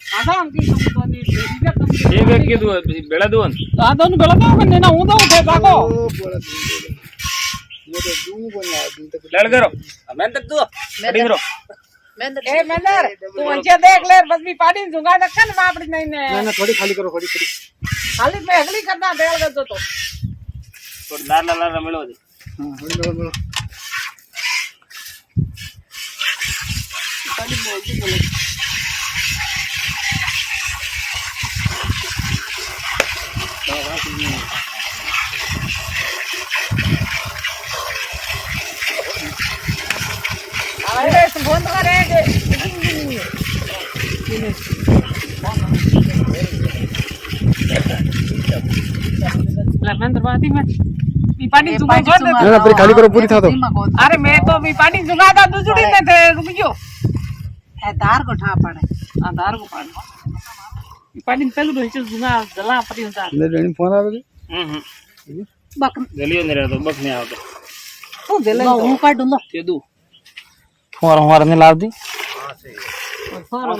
આધામ કી સંબંધી એક એક કીધું બેડા દો ને આધાનું બેલા તો કે ના હું દઉં છે કાકો લડ કરો મેન તક તું અડી કરો એ મેંદર તું અંચે દેખ લે બસ બી પાડી જુંગા દક ને માપડી નહીં ને ના થોડી ખાલી કરો થોડી ખાલી મે અગલી કરતા બેળ કરતો તો થોડી લાલ લાલ રમેલો દે હા થોડી મેળો પાડી બોલતી બોલે अरे फोन करेंगे लखनदरबादी में पानी जुगा कर दे ना फिर खाली करो पूरी था तो अरे मैं तो भी पानी जुगा था दूसरी में थे रुकियो है दार को ठा पड़े आधार को पानी पानी पहले तो इसे जुगा जला पड़ी होता ले रेनी फोन आवे बक ગલીઓ ને રહેતો બક ને આવતો तू दिले लो હું કાઢું લો તે દુ फोन हमारे ने लाव दी सारा